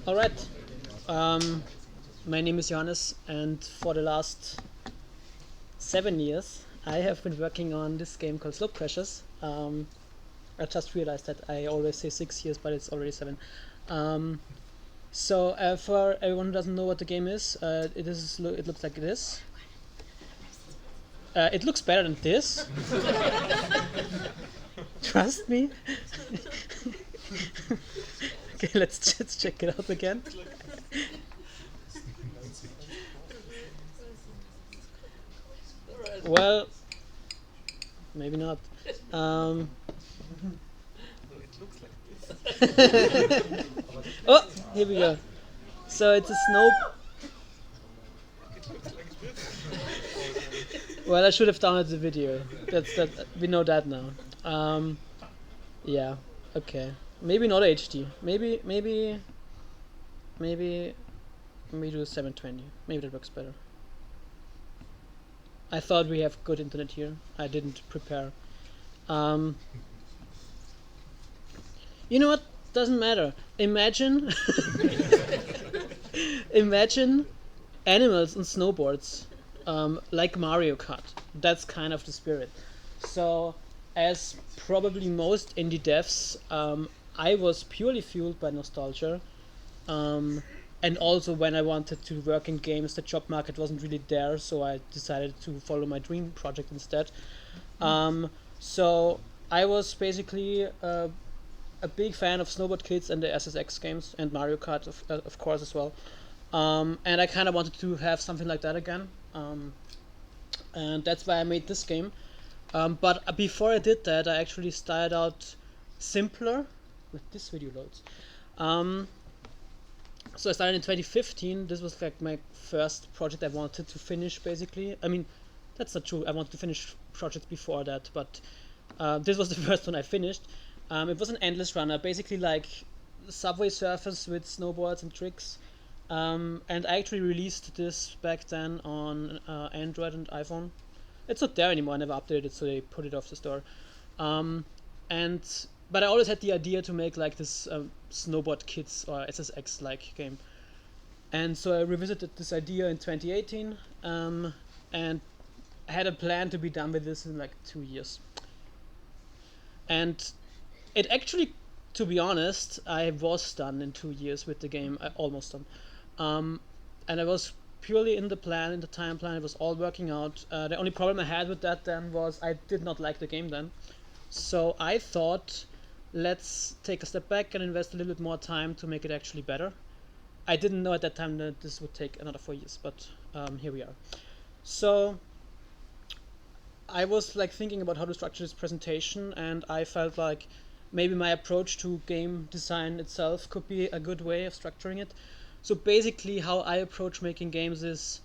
All right. Um, my name is Johannes, and for the last 7 years, I have been working on this game called Slopecrashers. I just realized that I always say 6 years, but it's already 7. Um, for everyone who doesn't know what the game is, it looks like this. It looks better than this. Trust me. Okay, let's check it out again. Well, maybe not. Um, oh, here we go. So it's a snow. Well, I should have downloaded the video. That's that. We know that now. Yeah. Okay. Maybe not HD. Maybe do 720. Maybe that works better. I thought we have good internet here. I didn't prepare. You know what? Doesn't matter. Imagine, imagine animals on snowboards, like Mario Kart. That's kind of the spirit. So, as probably most indie devs, I was purely fueled by nostalgia. And also when I wanted to work in games, the job market wasn't really there, so I decided to follow my dream project instead. So I was basically a big fan of Snowboard Kids and the SSX games and Mario Kart, of course, as well. And I kind of wanted to have something like that again. And that's why I made this game. But before I did that, I actually started out simpler. With this video loads. So I started in 2015. This was like my first project I wanted to finish, basically. I mean, that's not true. I wanted to finish projects before that, but this was the first one I finished. It was an endless runner, basically like Subway Surfers with snowboards and tricks. And I actually released this back then on Android and iPhone. It's not there anymore. I never updated it, so they put it off the store. But I always had the idea to make like this Snowboard Kids or SSX like game. And so I revisited this idea in 2018 and had a plan to be done with this in like 2 years. And it actually, to be honest, I was done in 2 years with the game, almost done. And I was purely in the time plan, it was all working out. The only problem I had with that then was I did not like the game then. So I thought, let's take a step back and invest a little bit more time to make it actually better. I didn't know at that time that this would take another 4 years, but here we are. So I was like thinking about how to structure this presentation, and I felt like maybe my approach to game design itself could be a good way of structuring it. So basically how I approach making games is,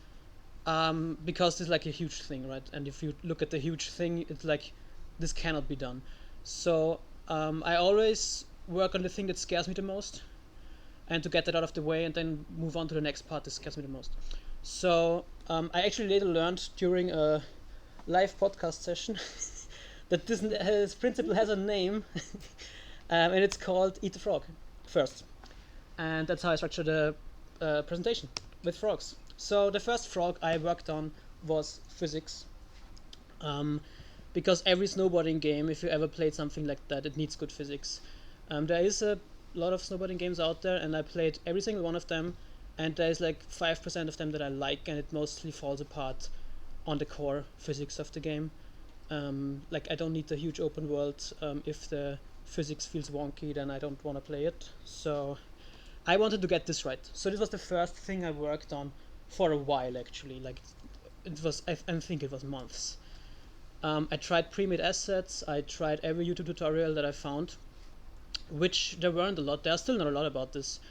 because it's like a huge thing, right? And if you look at the huge thing, it's like, this cannot be done. So I always work on the thing that scares me the most, and to get that out of the way and then move on to the next part that scares me the most. So I actually later learned during a live podcast session that this principle has a name, and it's called Eat the Frog first. And that's how I structured the presentation, with frogs. So the first frog I worked on was physics. Because every snowboarding game, if you ever played something like that, it needs good physics. There is a lot of snowboarding games out there, and I played every single one of them, and there's like 5% of them that I like, and it mostly falls apart on the core physics of the game. Like I don't need the huge open world. If the physics feels wonky, then I don't want to play it. So I wanted to get this right. So this was the first thing I worked on for a while, actually. Like it was, I think it was months. I tried pre-made assets. I tried every YouTube tutorial that I found, which there weren't a lot. There are still not a lot about this,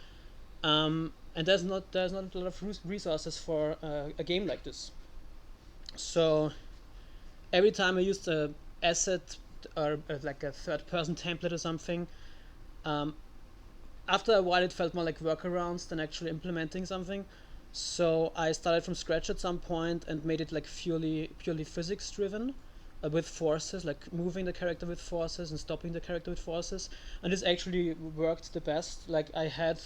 and there's not a lot of resources for a game like this. So every time I used a asset or like a third-person template or something, after a while it felt more like workarounds than actually implementing something. So I started from scratch at some point and made it like purely physics driven. With forces, like moving the character with forces and stopping the character with forces, and this actually worked the best. Like I had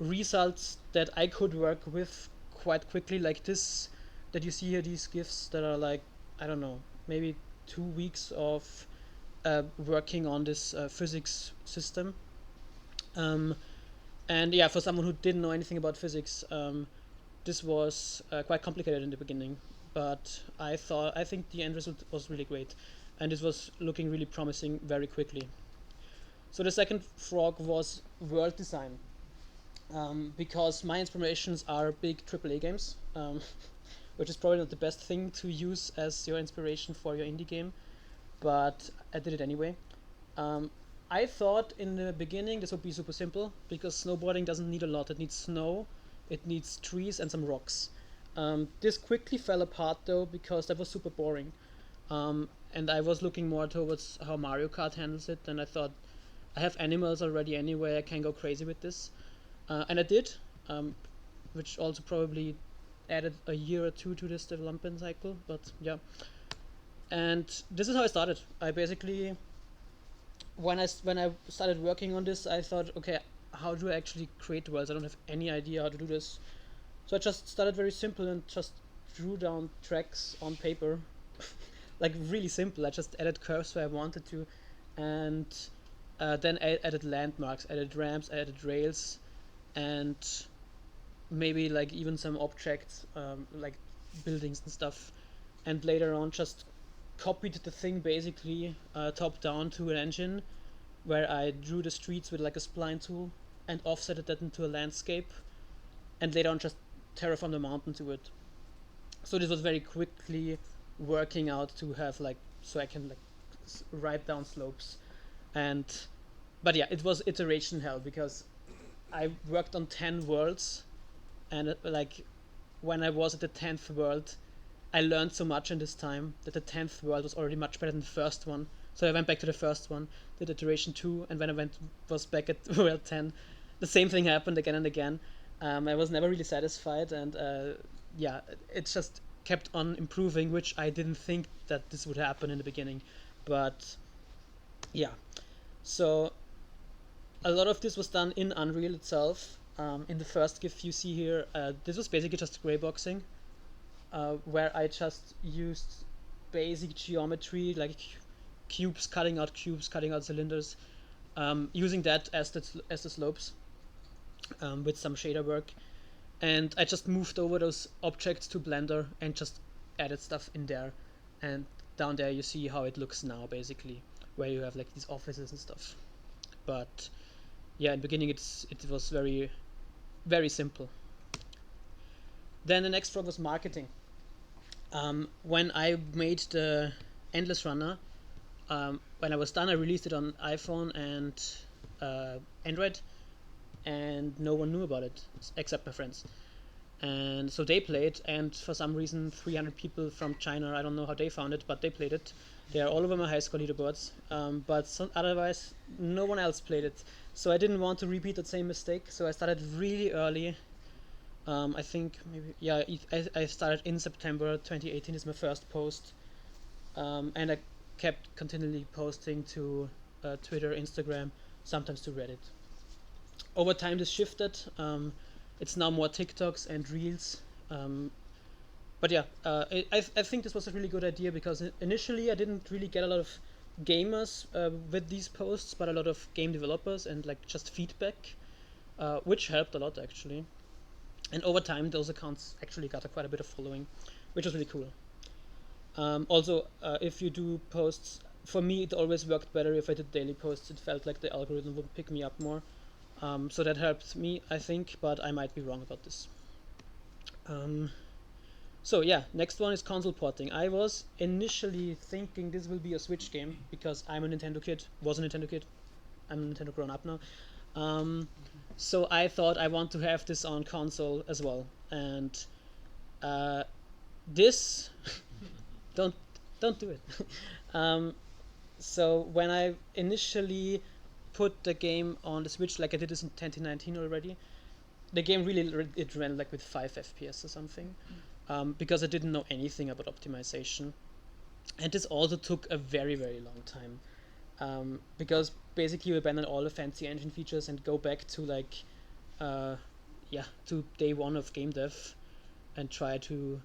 results that I could work with quite quickly, like this that you see here, these GIFs that are like, I don't know, maybe 2 weeks of working on this physics system. Um, and yeah, for someone who didn't know anything about physics, this was quite complicated in the beginning, but I think the end result was really great, and this was looking really promising very quickly. So the second frog was world design, because my inspirations are big AAA games, which is probably not the best thing to use as your inspiration for your indie game, but I did it anyway. Um, I thought in the beginning this would be super simple because snowboarding doesn't need a lot. It needs snow, it needs trees, and some rocks. This quickly fell apart though because that was super boring. And I was looking more towards how Mario Kart handles it, and I thought I have animals already anyway, I can go crazy with this. And I did, which also probably added a year or two to this development cycle, but yeah. And this is how I started. I basically, when I started working on this, I thought, okay, how do I actually create worlds? I don't have any idea how to do this. So I just started very simple and just drew down tracks on paper, like really simple. I just added curves where I wanted to, and then I added landmarks, added ramps, added rails, and maybe like even some objects, like buildings and stuff. And later on, just copied the thing basically top down to an engine where I drew the streets with like a spline tool and offsetted that into a landscape, and later on just terraformed the mountain to it. So this was very quickly working out to have like, so I can like write down slopes. And but yeah, it was iteration hell because I worked on 10 worlds, and like when I was at the 10th world, I learned so much in this time that the 10th world was already much better than the first one. So I went back to the first one, did iteration 2, and when I was back at world 10, the same thing happened again and again. I was never really satisfied, and yeah, it just kept on improving, which I didn't think that this would happen in the beginning. But yeah, so a lot of this was done in Unreal itself. In the first GIF you see here, this was basically just grayboxing, where I just used basic geometry like cutting out cylinders, using that as the slopes, with some shader work, and I just moved over those objects to Blender and just added stuff in there, and down there you see how it looks now basically, where you have like these offices and stuff. But yeah, in the beginning it was very very simple. Then the next frog was marketing. When I made the Endless Runner, when I was done, I released it on iPhone and Android, and no one knew about it except my friends. And so they played, and for some reason, 300 people from China, I don't know how they found it, but they played it. They are all over my high school leaderboards, but otherwise, no one else played it. So I didn't want to repeat that same mistake, so I started really early. I think maybe, yeah, I started in September 2018 is my first post, and I kept continually posting to Twitter, Instagram, sometimes to Reddit. Over time this shifted. It's now more TikToks and Reels. But yeah, I think this was a really good idea because initially I didn't really get a lot of gamers with these posts, but a lot of game developers and like just feedback, which helped a lot actually. And over time, those accounts actually got quite a bit of following, which was really cool. Also, if you do posts, for me it always worked better if I did daily posts. It felt like the algorithm would pick me up more. So that helped me, I think, but I might be wrong about this. So yeah, next one is console porting. I was initially thinking this will be a Switch game because I'm a Nintendo kid, was a Nintendo kid. I'm a Nintendo grown up now. So I thought I want to have this on console as well, and this don't do it. So when I initially put the game on the Switch, like I did this in 2019 already, the game really it ran like with 5 FPS or something, because I didn't know anything about optimization, and this also took a very very long time. Because basically you abandon all the fancy engine features and go back to like to day one of game dev and try to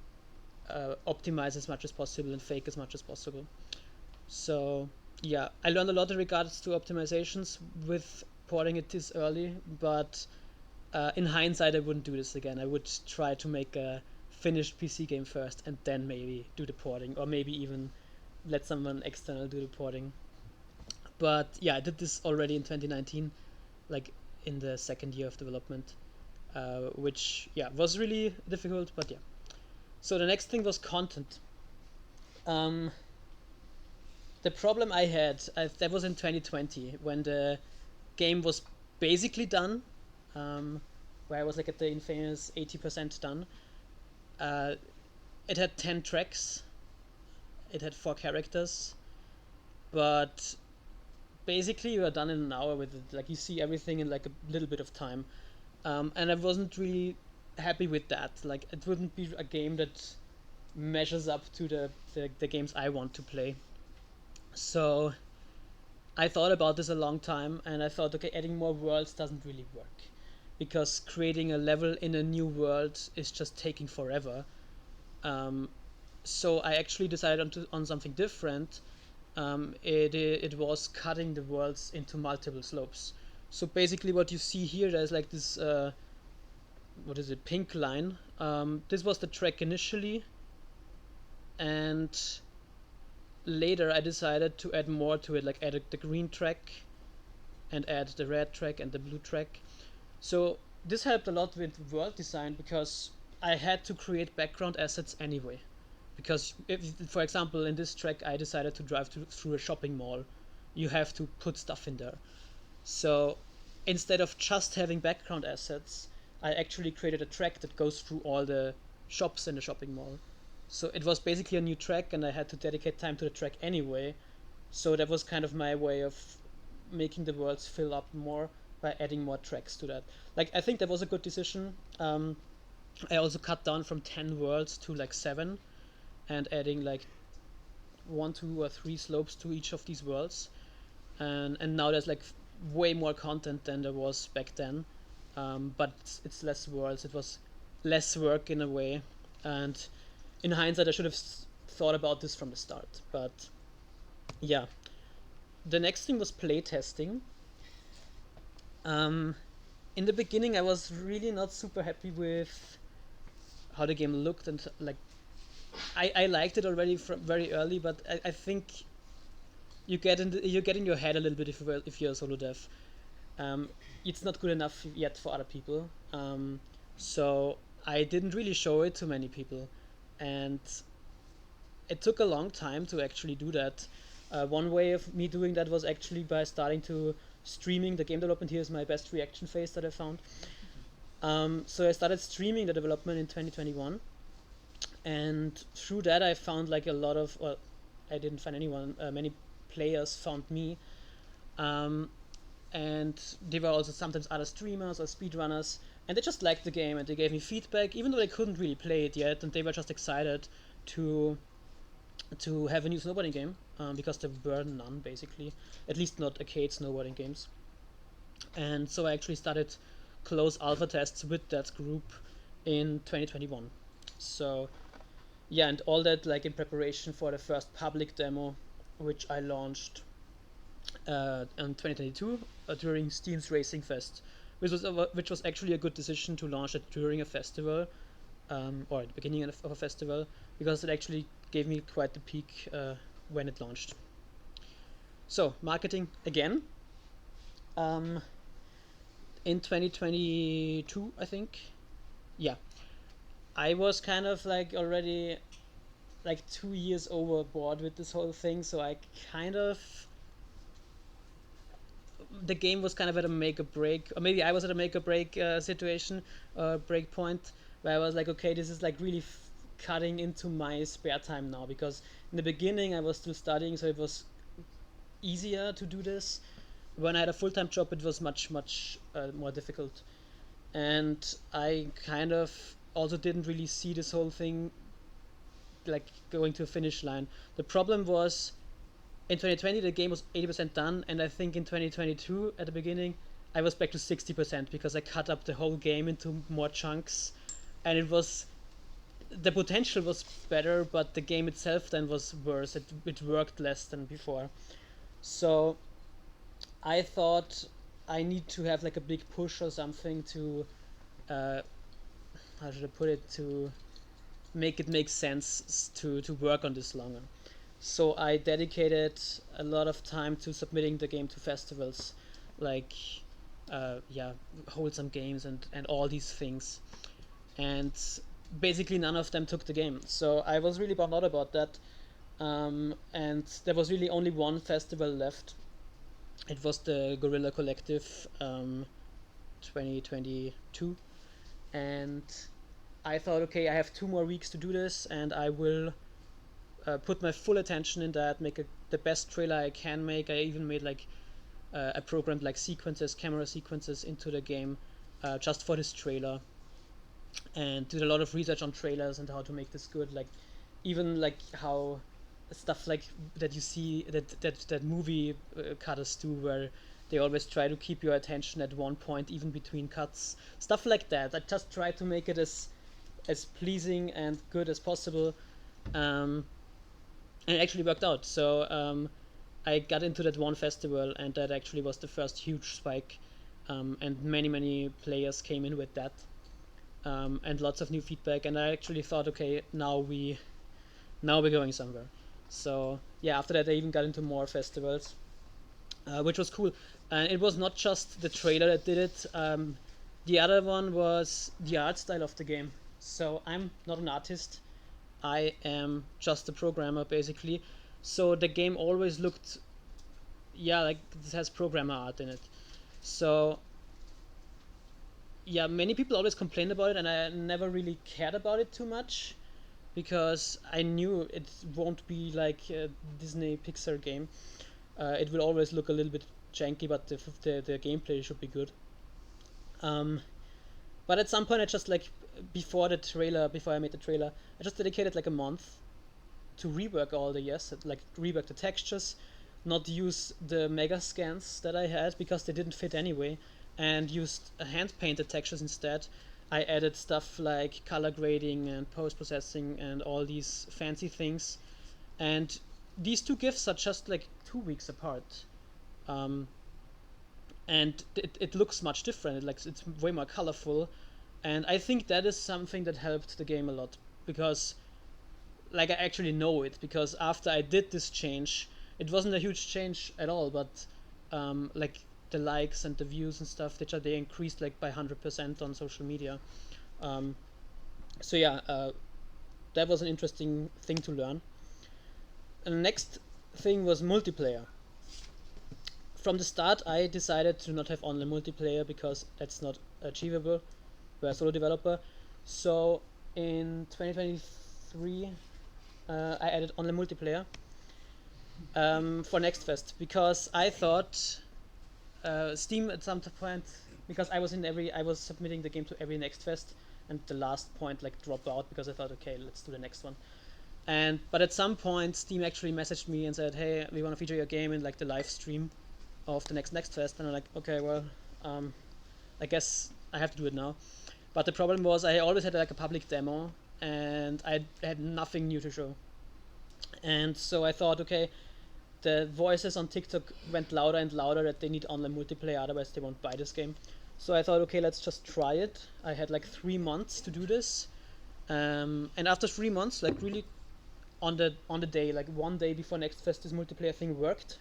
optimize as much as possible and fake as much as possible. So yeah, I learned a lot in regards to optimizations with porting it this early, but in hindsight, I wouldn't do this again. I would try to make a finished PC game first and then maybe do the porting, or maybe even let someone external do the porting. But yeah, I did this already in 2019, like in the second year of development, which was really difficult. But yeah, so the next thing was content. Um, the problem I had, that was in 2020 when the game was basically done, where I was like at the infamous 80% done. Uh, it had 10 tracks, it had 4 characters, but basically you are done in an hour with it. Like you see everything in like a little bit of time, and I wasn't really happy with that. Like it wouldn't be a game that measures up to the games I want to play. So I thought about this a long time, and I thought, okay, adding more worlds doesn't really work, because creating a level in a new world is just taking forever. Um, so I actually decided on something different. It was cutting the worlds into multiple slopes. So basically, what you see here, there's like this what is it, pink line. This was the track initially, and later I decided to add more to it, like add the green track and add the red track and the blue track. So this helped a lot with world design because I had to create background assets anyway. Because if, for example, in this track I decided to drive through a shopping mall, you have to put stuff in there. So instead of just having background assets, I actually created a track that goes through all the shops in the shopping mall. So it was basically a new track, and I had to dedicate time to the track anyway. So that was kind of my way of making the worlds fill up more by adding more tracks to that. Like I think that was a good decision. I also cut down from 10 worlds to like 7, and adding like 1, 2, or 3 slopes to each of these worlds. And now there's like way more content than there was back then. But it's less worlds. It was less work in a way. And in hindsight, I should have thought about this from the start. But yeah, the next thing was playtesting. In the beginning, I was really not super happy with how the game looked, and like I liked it already from very early, but I think you get in your head a little bit if you're a solo dev. Um, it's not good enough yet for other people. So I didn't really show it to many people, and it took a long time to actually do that. One way of me doing that was actually by starting to streaming the game development. Here's my best reaction phase that I found. So I started streaming the development in 2021, and through that I found like a lot of, well, I didn't find anyone, many players found me, um, and they were also sometimes other streamers or speedrunners, and they just liked the game and they gave me feedback even though they couldn't really play it yet, and they were just excited to have a new snowboarding game, because there were none basically, at least not arcade snowboarding games. And so I actually started close alpha tests with that group in 2021. So yeah, and all that like in preparation for the first public demo, which I launched in 2022 during Steam's Racing Fest, which was actually a good decision to launch it during a festival, or at the beginning of a festival, because it actually gave me quite the peak when it launched. So marketing again. Um, in 2022, I think. Yeah, I was kind of like already like 2 years overboard with this whole thing, so I kind of, the game was kind of at a make or break, or maybe I was at a make or break situation, break point, where I was like, okay, this is like really cutting into my spare time now, because in the beginning I was still studying, so it was easier to do this. When I had a full-time job, it was much more difficult, and I kind of also didn't really see this whole thing like going to a finish line. The problem was in 2020 the game was 80% done, and I think in 2022 at the beginning I was back to 60% because I cut up the whole game into more chunks, and the potential was better, but the game itself then was worse. It worked less than before. So I thought I need to have like a big push or something to, uh, how should I put it, to make it make sense to work on this longer. So I dedicated a lot of time to submitting the game to festivals, like yeah, wholesome games and all these things. And basically none of them took the game. So I was really bummed out about that. And there was really only one festival left. It was the Gorilla Collective 2022. And I thought, okay, I have 2 more weeks to do this, and I will put my full attention in that, make the best trailer I can make. I even made like I programmed like sequences, camera sequences into the game just for this trailer, and did a lot of research on trailers and how to make this good. Like even like how stuff like that you see that movie cutters do, where they always try to keep your attention at one point even between cuts, stuff like that. I just try to make it as pleasing and good as possible, and it actually worked out. So I got into that one festival, and that actually was the first huge spike, and many players came in with that, and lots of new feedback. And I actually thought, okay, now we're going somewhere. So yeah, after that I even got into more festivals, which was cool. And it was not just the trailer that did it. The other one was the art style of the game. So I'm not an artist. I am just a programmer basically. So the game always looked, yeah, like this has programmer art in it. So yeah, many people always complained about it, and I never really cared about it too much because I knew it won't be like a Disney Pixar game. It will always look a little bit janky, but the gameplay should be good. Um, but at some point, I just like before I made the trailer, I just dedicated like a month to rework all the like rework the textures, not use the mega scans that I had because they didn't fit anyway, and used hand painted textures instead. I added stuff like color grading and post processing and all these fancy things. And these two gifts are just like 2 weeks apart. Um, and it looks much different. It's way more colorful, and I think that is something that helped the game a lot because, like, I actually know it because after I did this change, it wasn't a huge change at all, but like the likes and the views and stuff, they increased like by 100% on social media. Um, so yeah, that was an interesting thing to learn. And the next thing was multiplayer. From the start, I decided to not have online multiplayer because that's not achievable by a solo developer. So in 2023, I added online multiplayer for Next Fest because I thought Steam at some point, because I was submitting the game to every Next Fest, and the last point like dropped out because I thought, okay, let's do the next one. But at some point, Steam actually messaged me and said, hey, we want to feature your game in like the live stream of the next Fest, and I'm like, okay, well, I guess I have to do it now. But the problem was I always had like a public demo, and I had nothing new to show. And so I thought, okay, the voices on TikTok went louder and louder that they need online multiplayer, otherwise they won't buy this game. So I thought, okay, let's just try it. I had like 3 months to do this, and after 3 months, like really on the day, like one day before Next Fest, this multiplayer thing worked.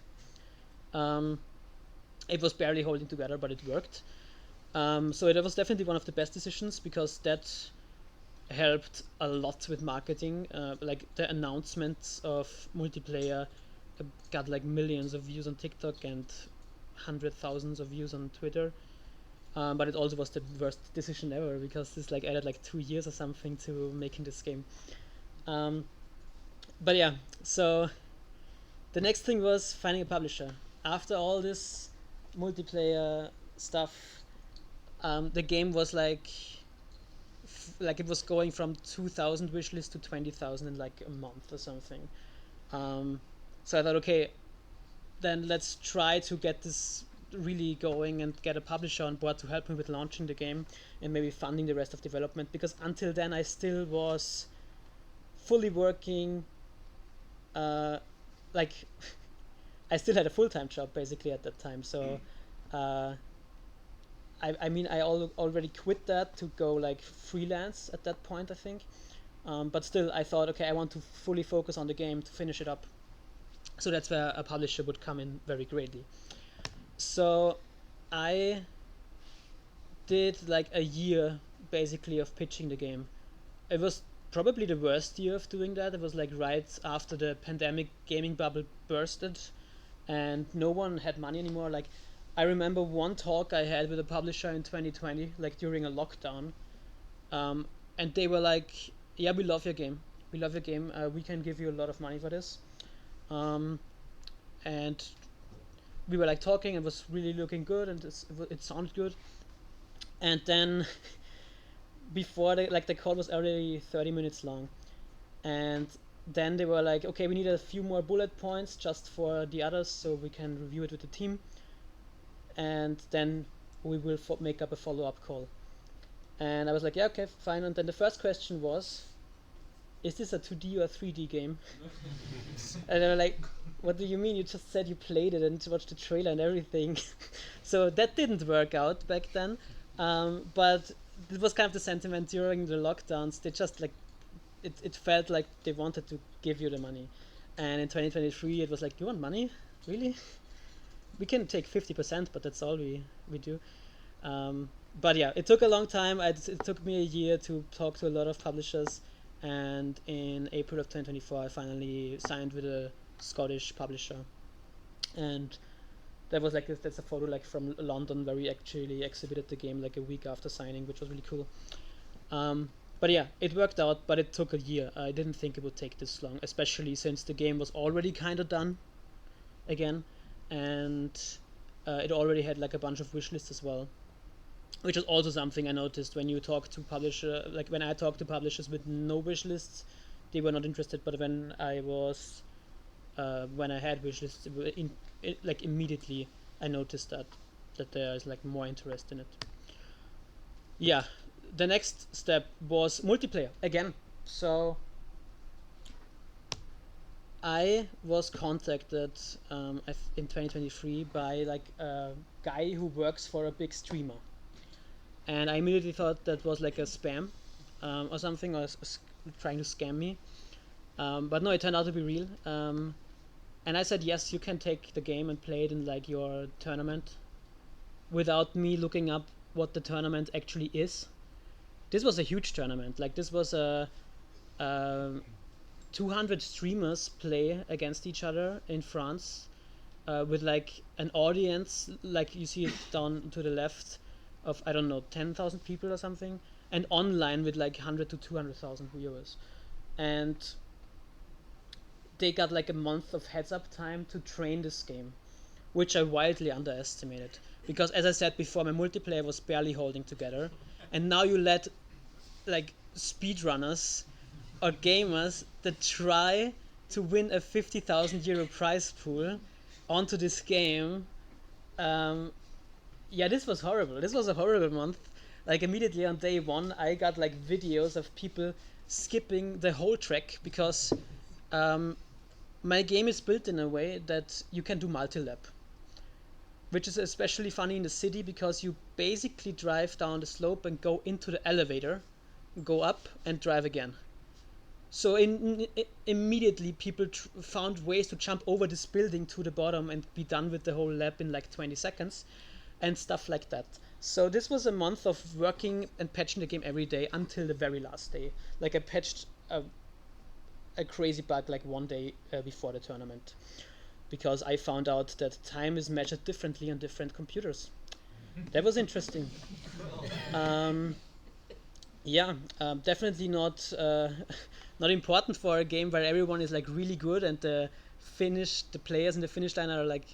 It was barely holding together, but it worked. So it was definitely one of the best decisions because that helped a lot with marketing. Like the announcements of multiplayer got like millions of views on TikTok and 100,000s of views on Twitter. But it also was the worst decision ever because this like added like 2 years or something to making this game. But yeah, so the next thing was finding a publisher. After all this multiplayer stuff, the game was like it was going from 2,000 wishlist to 20,000 in like a month or something. So I thought, okay, then let's try to get this really going and get a publisher on board to help me with launching the game and maybe funding the rest of development, because until then I still was fully working, like I still had a full-time job basically at that time. So I mean I already quit that to go like freelance at that point, I think. But still I thought, okay, I want to fully focus on the game to finish it up. So that's where a publisher would come in very greatly. So I did like a year basically of pitching the game. It was probably the worst year of doing that. It was like right after the pandemic gaming bubble bursted and no one had money anymore. Like I remember one talk I had with a publisher in 2020, like during a lockdown, and they were like, yeah, we love your game, we can give you a lot of money for this. And we were like talking, it was really looking good, and it sounded good. And then before the call was already 30 minutes long, and then they were like, okay, we need a few more bullet points just for the others so we can review it with the team, and then we will make up a follow-up call. And I was like, yeah, okay, fine. And then the first question was, is this a 2D or 3D game? And they were like, what do you mean? You just said you played it and watched the trailer and everything. So that didn't work out back then. But it was kind of the sentiment during the lockdowns. They just like, it felt like they wanted to give you the money. And in 2023, it was like, you want money? Really? We can take 50%, but that's all we do. But yeah, it took a long time. It took me a year to talk to a lot of publishers. And in April of 2024, I finally signed with a Scottish publisher. And that was like, that's a photo like from London where we actually exhibited the game like a week after signing, which was really cool. But yeah, it worked out, but it took a year. I didn't think it would take this long, especially since the game was already kind of done again. And it already had like a bunch of wish lists as well, which is also something I noticed when you talk to publisher, like when I talked to publishers with no wish lists, they were not interested. But when I had wish lists, like immediately I noticed that there is like more interest in it. Yeah, the next step was multiplayer again. So I was contacted in 2023 by like a guy who works for a big streamer, and I immediately thought that was like a spam or something, or trying to scam me. But no, it turned out to be real. And I said, yes, you can take the game and play it in like your tournament, without me looking up what the tournament actually is. This was a huge tournament. Like this was a 200 streamers play against each other in France, with like an audience, like you see it down to the left, of I don't know 10,000 people or something, and online with like 100 to 200,000 viewers. And they got like a month of heads up time to train this game, which I wildly underestimated, because as I said before, my multiplayer was barely holding together, and now you let like speedrunners or gamers that try to win a 50,000 euro prize pool onto this game. Yeah, this was horrible. This was a horrible month. Like immediately on day one, I got like videos of people skipping the whole track because my game is built in a way that you can do multi-lap, which is especially funny in the city because you basically drive down the slope and go into the elevator, go up and drive again. So immediately people found ways to jump over this building to the bottom and be done with the whole lap in like 20 seconds and stuff like that. So this was a month of working and patching the game every day until the very last day. Like I patched a crazy bug like one day before the tournament, because I found out that time is measured differently on different computers. That was interesting. Yeah, definitely not not important for a game where everyone is like really good and the players in the finish line are like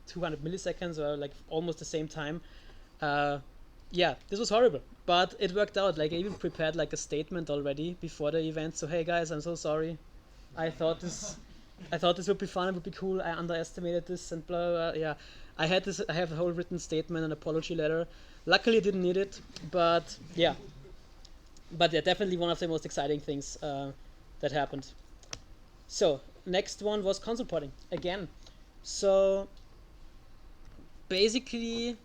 200 milliseconds or like almost the same time. Yeah, this was horrible, but it worked out. Like I even prepared like a statement already before the event. So hey guys, I'm so sorry. I thought this would be fun. It would be cool. I underestimated this and blah blah. Blah. Yeah, I have a whole written statement, an apology letter. Luckily, I didn't need it, but yeah. But yeah, definitely one of the most exciting things that happened. So next one was console porting again. So basically,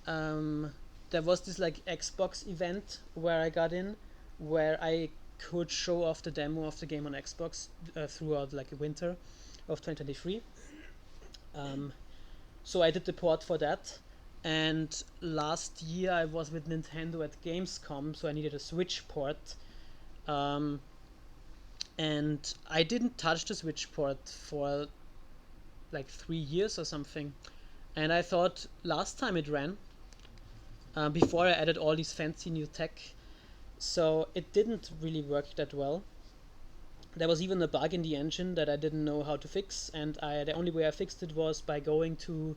there was this like Xbox event where I got in, where I could show off the demo of the game on Xbox throughout like winter of 2023. So I did the port for that. And last year I was with Nintendo at Gamescom, so I needed a Switch port. And I didn't touch the Switch port for like 3 years or something. And I thought last time it ran, before I added all these fancy new tech, so it didn't really work that well. There was even a bug in the engine that I didn't know how to fix, and the only way I fixed it was by going to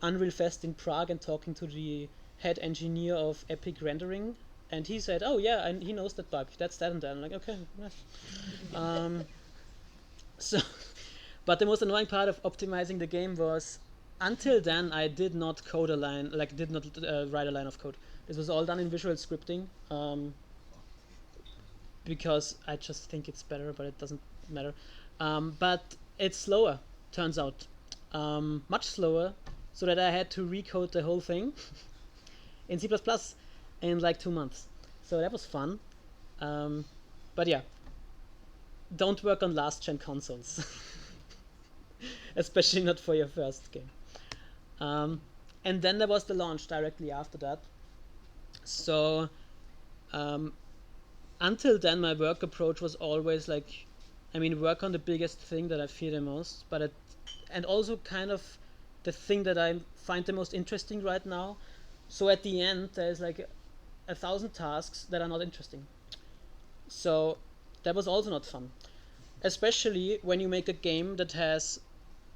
Unreal Fest in Prague and talking to the head engineer of Epic Rendering, and he said, "Oh yeah, and he knows that bug. That's that and that." I'm like, "Okay." So, but the most annoying part of optimizing the game was, until then, I did not code a line, like did not write a line of code. This was all done in visual scripting, because I just think it's better, but it doesn't matter. But it's slower, turns out, much slower, so that I had to recode the whole thing in C++ in like 2 months. So that was fun. But yeah, don't work on last-gen consoles, especially not for your first game. And then there was the launch directly after that. So until then, my work approach was always like, work on the biggest thing that I fear the most, and also kind of the thing that I find the most interesting right now. So at the end, there's like 1,000 tasks that are not interesting. So that was also not fun, especially when you make a game that has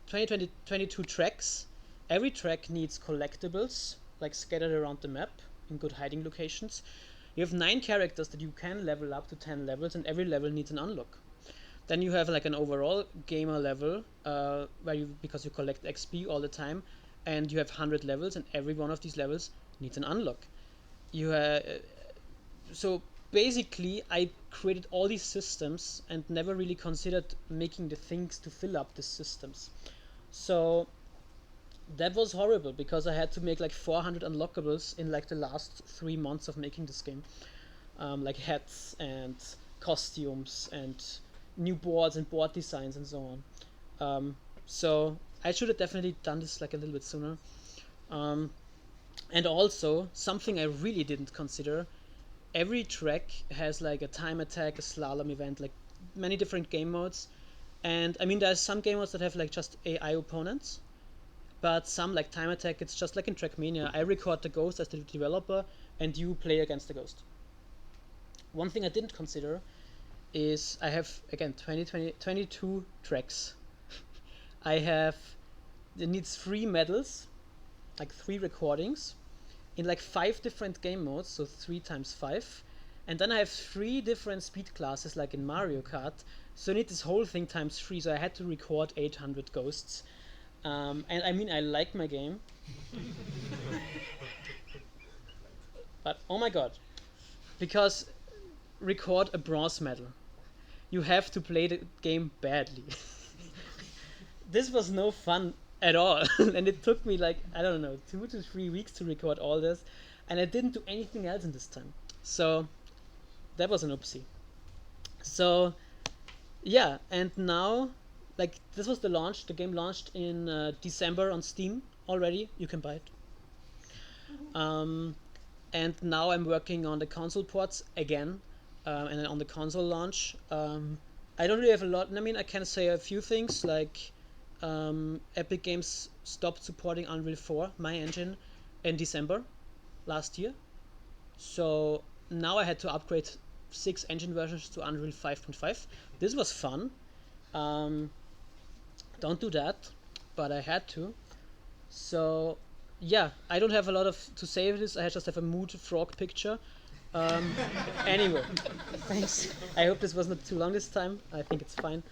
22 tracks. Every track needs collectibles, like scattered around the map in good hiding locations. You have 9 characters that you can level up to 10 levels, and every level needs an unlock. Then you have like an overall gamer level, because you collect XP all the time, and you have 100 levels, and every one of these levels needs an unlock. So basically, I created all these systems and never really considered making the things to fill up the systems. So that was horrible, because I had to make like 400 unlockables in like the last 3 months of making this game, like hats and costumes and new boards and board designs and so on. So I should have definitely done this like a little bit sooner. And also, something I really didn't consider, every track has like a time attack, a slalom event, like many different game modes. And there's some game modes that have like just AI opponents, but some, like time attack, it's just like in Trackmania. I record the ghost as the developer, and you play against the ghost. One thing I didn't consider is I have, again, 22 tracks. It needs 3 medals, like 3 recordings, in like 5 different game modes, so 3 times 5. And then I have 3 different speed classes, like in Mario Kart. So I need this whole thing times 3, so I had to record 800 ghosts. And I like my game. But oh my god. Because record a bronze medal, you have to play the game badly. This was no fun at all. And it took me like, I don't know, 2 to 3 weeks to record all this. And I didn't do anything else in this time. So that was an oopsie. So yeah, and now, like, this was the launch. The game launched in December on Steam already. You can buy it. And now I'm working on the console ports again, and then on the console launch. I don't really have a lot. I can say a few things, like Epic Games stopped supporting Unreal 4, my engine, in December last year. So now I had to upgrade 6 engine versions to Unreal 5.5. This was fun. Don't do that, but I had to. So yeah, I don't have a lot to say with this. I just have a mood frog picture. Anyway, thanks. I hope this was not too long this time. I think it's fine.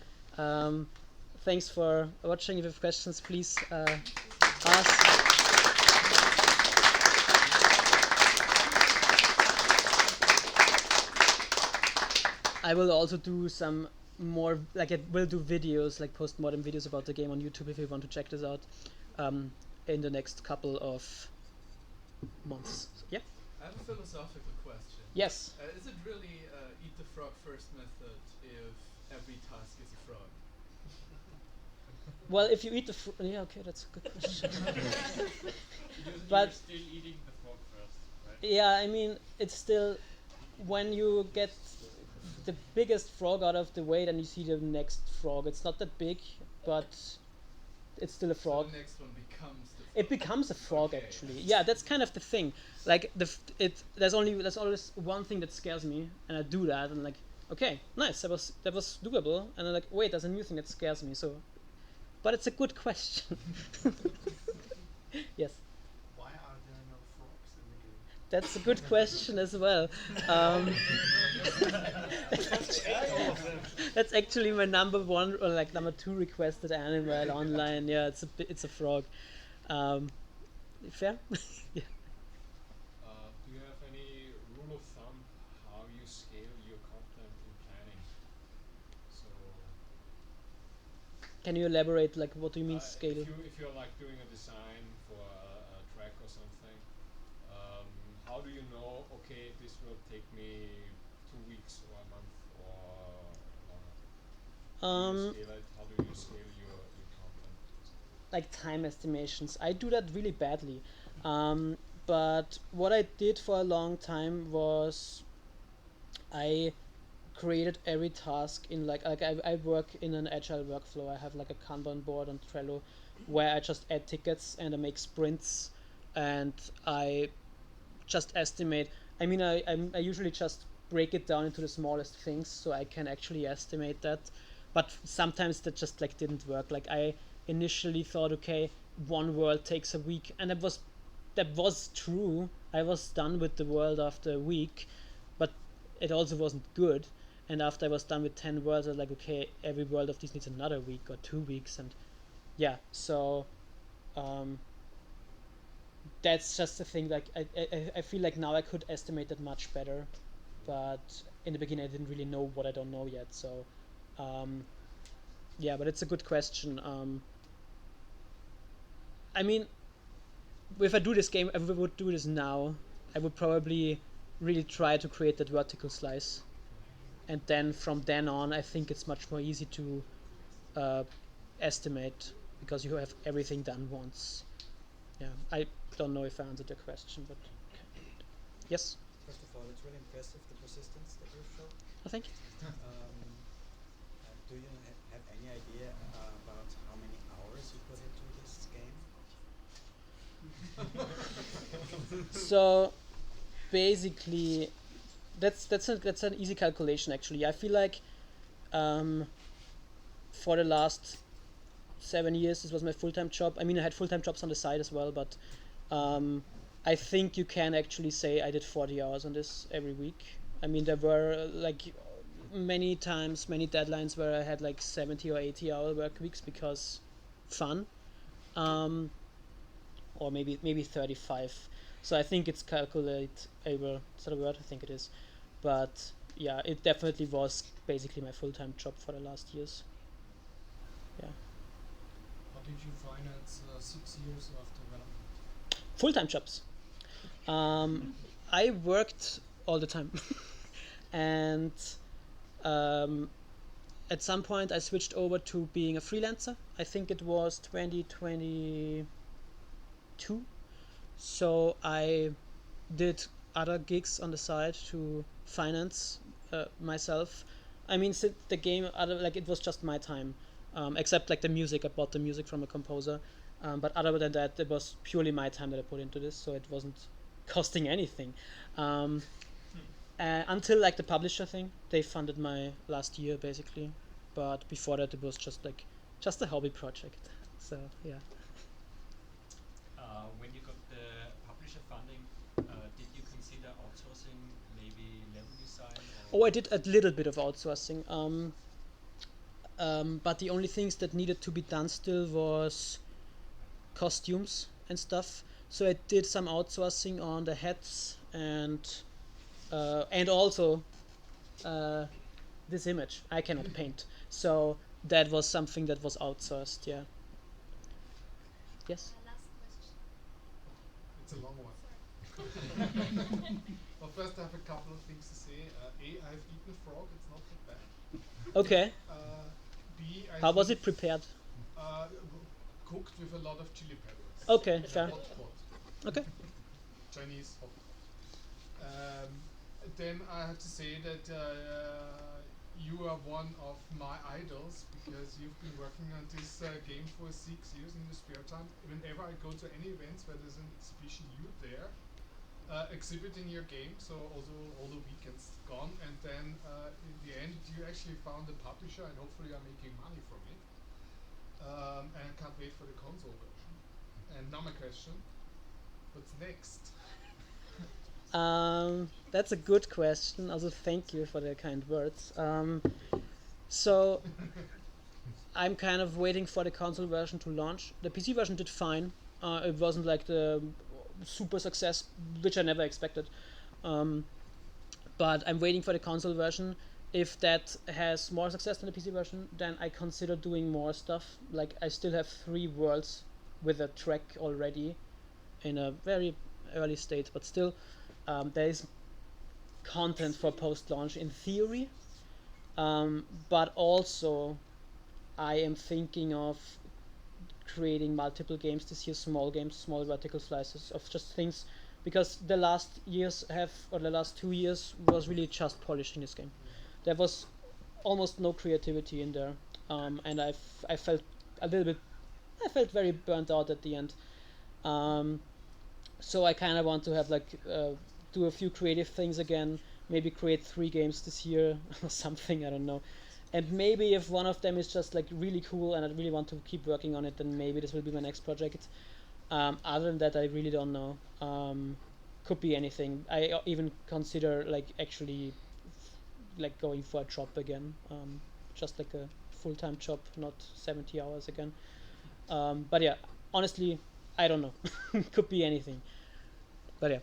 Thanks for watching. If you have questions, please I will also do some more, like I will do videos, like post-mortem videos about the game on YouTube if you want to check this out in the next couple of months. Yeah? I have a philosophical question. Yes. Is it really eat the frog first method if every task is a frog? Well, if you eat the yeah, okay, that's a good question. But you're still eating the frog first, right? Yeah, I mean, it's still, when you get the biggest frog out of the way, then you see the next frog. It's not that big, but it's still a frog. So the next one becomes the frog. It becomes a frog, Okay. actually. Yeah, that's kind of the thing. Like there's always one thing that scares me, and I do that, and like, okay, nice, that was doable, and then like, wait, there's a new thing that scares me. So, but it's a good question. Yes. Why are there no frogs in the game? That's a good question as well. That's actually my number one or like number two requested animal online. Yeah, it's a frog. Fair? Yeah. Do you have any rule of thumb how you scale your content in planning? So Can you elaborate? Like, what do you mean scale? if you're like doing a design for a track or something, how do you know? Okay, this will take me 2 weeks or a month or longer. How do you scale your content? Like time estimations. I do that really badly. But what I did for a long time was I created every task in like I work in an agile workflow. I have like a Kanban board on Trello where I just add tickets and I make sprints and I just estimate. I mean, I usually just break it down into the smallest things so I can actually estimate that. But sometimes that just like didn't work. Like I initially thought, okay, one world takes a week, and that was true. I was done with the world after a week, but it also wasn't good. And after I was done with 10 worlds, I was like, okay, every world of these needs another week or 2 weeks, and yeah, so that's just the thing. Like I feel like now I could estimate that much better, but in the beginning I didn't really know what I don't know yet. So yeah, but it's a good question. I mean, if I do this game, if I would do this now, I would probably really try to create that vertical slice, and then from then on, I think it's much more easy to estimate because you have everything done once. Yeah, I don't know if I answered your question, but yes. First of all, it's really impressive, the persistence that you've shown. Oh, thank you. Do you have any idea about how many hours you put into this game? So basically, that's an easy calculation actually. I feel like for the last 7 years this was my full-time job. I mean, I had full-time jobs on the side as well, but I think you can actually say I did 40 hours on this every week. I mean, there were like many times, many deadlines where I had like 70 or 80 hour work weeks because fun, or maybe 35. So I think it's calculatable. Is that a word? I think it is. But yeah, it definitely was basically my full-time job for the last years. Yeah. How did you finance 6 years of development? Full-time jobs. I worked all the time, and at some point I switched over to being a freelancer. I think it was 2022. So I did other gigs on the side to finance myself. I mean, the game, it was just my time, except like the music. I bought the music from a composer, but other than that, it was purely my time that I put into this. So it wasn't costing anything. Until like the publisher thing, they funded my last year basically, but before that it was just a hobby project. So yeah. When you got the publisher funding, did you consider outsourcing maybe level design? Oh, I did a little bit of outsourcing, but the only things that needed to be done still was costumes and stuff. So I did some outsourcing on the hats and also this image. I cannot paint, so that was something that was outsourced. Yeah. Yes. Last question. It's a long one. Well, first I have a couple of things to say. I've eaten a frog. It's not that bad. Okay. B, How was it prepared? Cooked with a lot of chili peppers. Okay, In a fair. hot pot. Okay. Chinese hot pot. Then I have to say that you are one of my idols because you've been working on this game for 6 years in your spare time. Whenever I go to any events where there's an exhibition, you're there exhibiting your game. So also all the weekends gone, and then in the end you actually found a publisher, and hopefully you're making money from it. And I can't wait for the console version. And now my question: what's next? That's a good question. Also, thank you for the kind words. So I'm kind of waiting for the console version to launch. The PC version did fine. It wasn't like the super success, which I never expected. But I'm waiting for the console version. If that has more success than the PC version, then I consider doing more stuff. Like I still have 3 worlds with a track already in a very early state, but still there is content for post-launch in theory. But also I am thinking of creating multiple games this year, small games, small vertical slices of just things, because the last 2 years was really just polishing this game. There was almost no creativity in there, and I felt a little bit, I felt very burnt out at the end. So I kind of want to have do a few creative things again, maybe create 3 games this year or something, I don't know. And maybe if one of them is just like really cool and I really want to keep working on it, then maybe this will be my next project. Other than that, I really don't know. Could be anything. I even consider actually going for a job again, just like a full-time job, not 70 hours again. But yeah, honestly, I don't know. Could be anything. But yeah.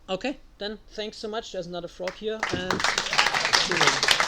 Okay, then thanks so much. There's another frog here, and see you later.